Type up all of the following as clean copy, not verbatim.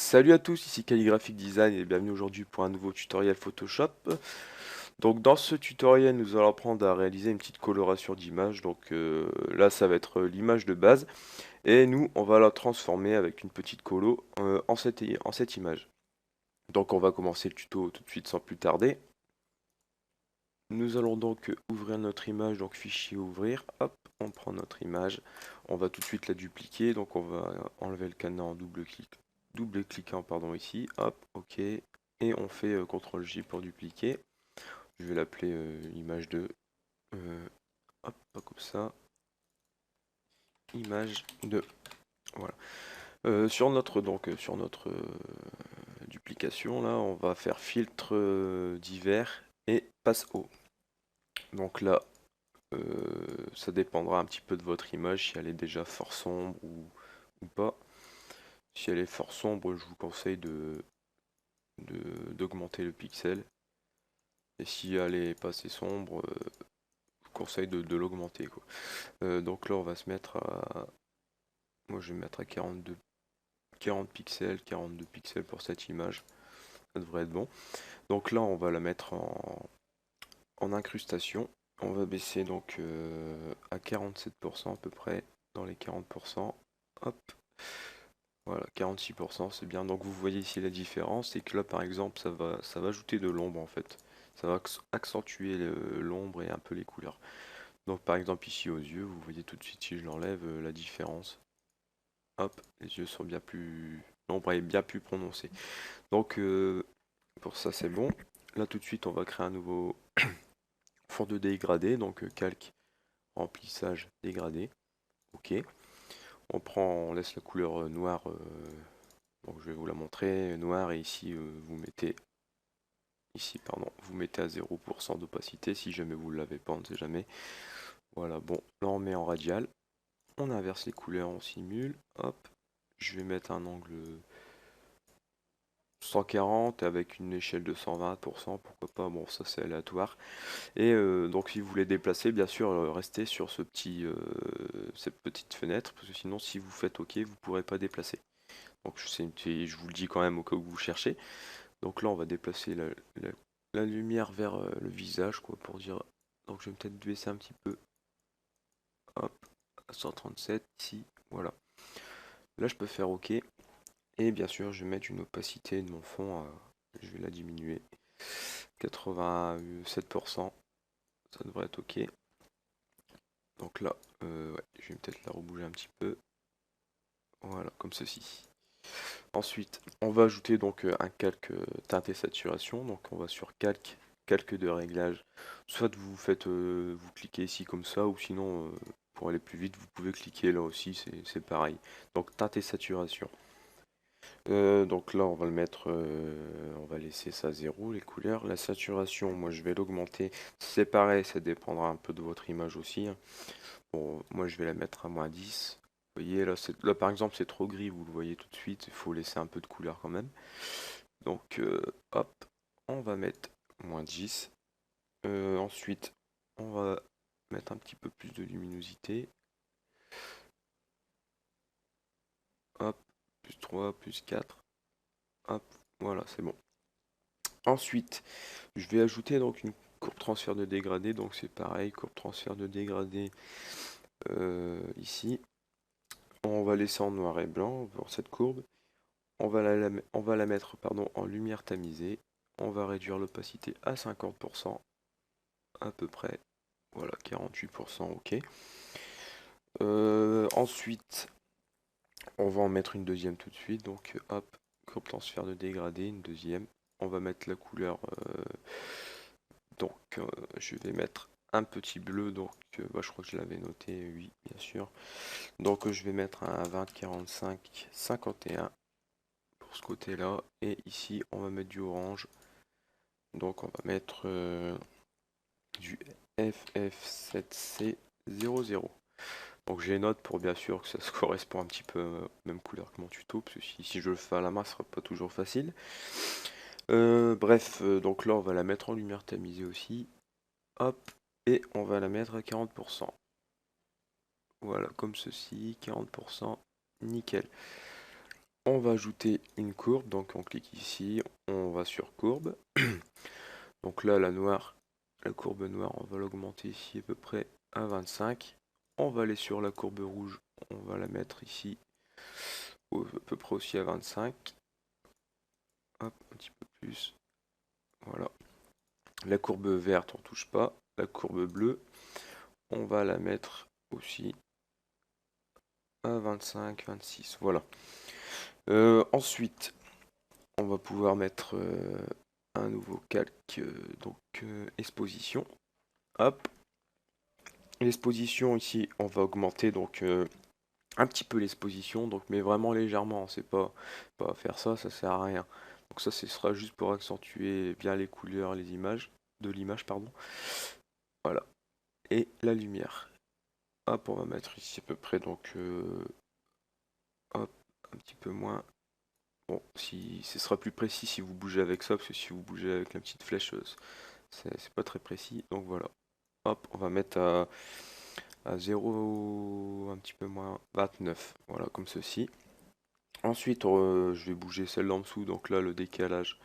Salut à tous, ici Calligraphic Design et bienvenue aujourd'hui pour un nouveau tutoriel Photoshop. Donc dans ce tutoriel, nous allons apprendre à réaliser une petite coloration d'image. Donc là, ça va être l'image de base et nous, on va la transformer avec une petite colo en cette image. Donc on va commencer le tuto tout de suite sans plus tarder. Nous allons donc ouvrir notre image, donc fichier ouvrir. Hop, on prend notre image. On va tout de suite la dupliquer. Donc on va enlever le cadenas en double cliquant pardon ici. Hop, ok. Et on fait CTRL J pour dupliquer. Je vais l'appeler image 2. Hop, pas comme ça. Image 2. Voilà. Sur notre duplication là, on va faire filtre divers et passe haut. Donc là, ça dépendra un petit peu de votre image, si elle est déjà fort sombre ou pas. Si elle est fort sombre, je vous conseille d'augmenter le pixel. Et si elle est pas assez sombre, je vous conseille de l'augmenter, quoi. Donc là, on va se mettre à... Moi, je vais mettre à 40 pixels, 42 pixels pour cette image. Ça devrait être bon. Donc là, on va la mettre en incrustation. On va baisser donc à 47% à peu près, dans les 40%. Hop, voilà, 46%, c'est bien. Donc vous voyez ici la différence, c'est que là par exemple ça va ajouter de l'ombre en fait. Ça va accentuer l'ombre et un peu les couleurs. Donc par exemple ici aux yeux, vous voyez tout de suite si je l'enlève la différence. Hop, les yeux sont bien plus... L'ombre est bien plus prononcée. Donc pour ça c'est bon. Là tout de suite on va créer un nouveau fond de dégradé, donc calque, remplissage, dégradé. Ok. On laisse la couleur noire. Donc je vais vous la montrer, noir, et ici vous mettez à 0% d'opacité si jamais vous ne l'avez pas, on ne sait jamais. Voilà, bon, là on met en radial, on inverse les couleurs, on simule, hop, je vais mettre un angle 140 avec une échelle de 120%, pourquoi pas, bon ça c'est aléatoire. Et donc si vous voulez déplacer, bien sûr, restez sur cette petite fenêtre, parce que sinon si vous faites OK, vous ne pourrez pas déplacer. Donc je vous le dis quand même au cas où vous cherchez. Donc là, on va déplacer la lumière vers le visage, quoi, pour dire. Donc je vais peut-être baisser un petit peu. Hop, à 137, ici, voilà. Là, je peux faire OK. Et bien sûr, je vais mettre une opacité de mon fond. Je vais la diminuer. 87%. Ça devrait être OK. Donc là, ouais, je vais peut-être la rebouger un petit peu. Voilà, comme ceci. Ensuite, on va ajouter donc un calque teinte et saturation. Donc on va sur calque de réglage. Soit vous cliquez ici comme ça, ou sinon, pour aller plus vite, vous pouvez cliquer là aussi, c'est pareil. Donc teinte et saturation. Donc là, on va le mettre, on va laisser ça à 0, les couleurs. La saturation, moi je vais l'augmenter. C'est pareil, ça dépendra un peu de votre image aussi, hein. Bon, moi je vais la mettre à -10. Vous voyez, là par exemple c'est trop gris, vous le voyez tout de suite, il faut laisser un peu de couleur quand même. Donc hop, on va mettre -10. Ensuite, on va mettre un petit peu plus de luminosité. Hop, +3, +4. Hop, voilà, c'est bon. Ensuite, je vais ajouter donc une courbe transfert de dégradé. Donc c'est pareil, courbe transfert de dégradé ici. On va laisser en noir et blanc pour cette courbe. On va la mettre pardon, en lumière tamisée. On va réduire l'opacité à 50% à peu près. Voilà, 48%, ok. Ensuite, on va en mettre une deuxième tout de suite. Donc, hop, courbe transfert de dégradé, une deuxième. On va mettre la couleur. Donc, je vais mettre un petit bleu. Donc, bah, je crois que je l'avais noté, oui, bien sûr. Donc, je vais mettre un 20, 45, 51 pour ce côté-là. Et ici, on va mettre du orange. Donc, on va mettre du FF7C00. Donc j'ai les notes pour bien sûr que ça se correspond un petit peu même couleur que mon tuto, parce que si je le fais à la main, ce sera pas toujours facile. Bref, donc là on va la mettre en lumière tamisée aussi. Hop, et on va la mettre à 40%. Voilà, comme ceci, 40%, nickel. on va ajouter une courbe, donc on clique ici, on va sur courbe. Donc là, la courbe noire, on va l'augmenter ici à peu près à 25. On va aller sur la courbe rouge, on va la mettre ici à peu près aussi à 25. Hop, un petit peu plus. Voilà. La courbe verte, on touche pas. La courbe bleue, on va la mettre aussi à 25, 26. Voilà. Ensuite, on va pouvoir mettre un nouveau calque, exposition. Hop. L'exposition ici, on va augmenter donc un petit peu l'exposition, donc mais vraiment légèrement. C'est pas faire ça, ça sert à rien. Donc ça, ce sera juste pour accentuer bien les couleurs, les images de l'image, pardon. Voilà. Et la lumière. Hop, on va mettre ici à peu près donc hop, un petit peu moins. Bon, si ce sera plus précis si vous bougez avec ça, parce que si vous bougez avec la petite flèche, c'est pas très précis. Donc voilà. Hop, on va mettre à 0, un petit peu moins 29. Voilà, comme ceci. Ensuite, je vais bouger celle en dessous. Donc là, le décalage,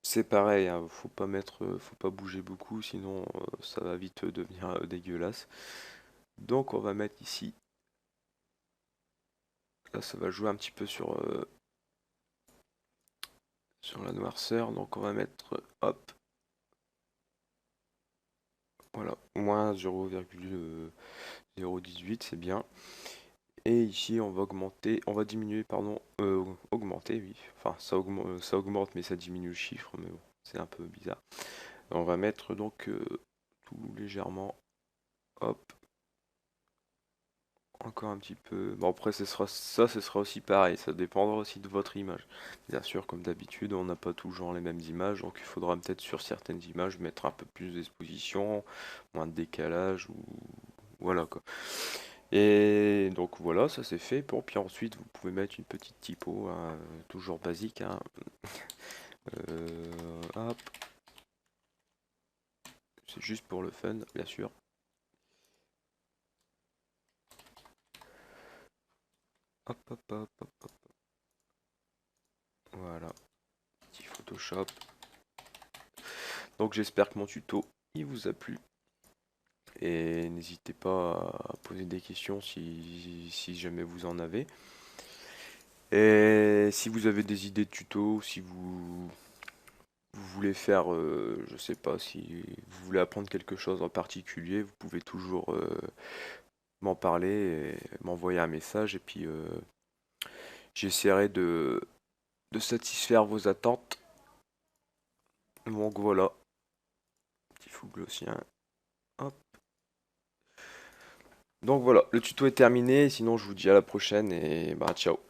c'est pareil. Hein, faut pas bouger beaucoup, sinon ça va vite devenir dégueulasse. Donc on va mettre ici. Là, ça va jouer un petit peu sur la noirceur. Donc on va mettre, hop, voilà, moins 0,018, c'est bien. Et ici, on va diminuer, pardon, augmenter, oui. Enfin, ça augmente, mais ça diminue le chiffre, mais bon, c'est un peu bizarre. On va mettre donc tout légèrement, hop, encore un petit peu. Bon, après, ce sera aussi pareil, ça dépendra aussi de votre image. Bien sûr, comme d'habitude, on n'a pas toujours les mêmes images, donc il faudra peut-être sur certaines images mettre un peu plus d'exposition, moins de décalage, ou voilà quoi. Et donc voilà, ça c'est fait. Bon, puis ensuite, vous pouvez mettre une petite typo, hein, toujours basique, hein. Hop, c'est juste pour le fun, bien sûr. Hop, hop, hop, hop, hop. Voilà, petit Photoshop. Donc j'espère que mon tuto, il vous a plu. Et n'hésitez pas à poser des questions si jamais vous en avez. Et si vous avez des idées de tuto, si vous voulez faire, je sais pas, si vous voulez apprendre quelque chose en particulier, vous pouvez toujours m'en parler et m'envoyer un message et puis j'essaierai de satisfaire vos attentes. Donc voilà, petit fou glossien. Hop. Donc voilà, le tuto est terminé, sinon je vous dis à la prochaine et bah ciao.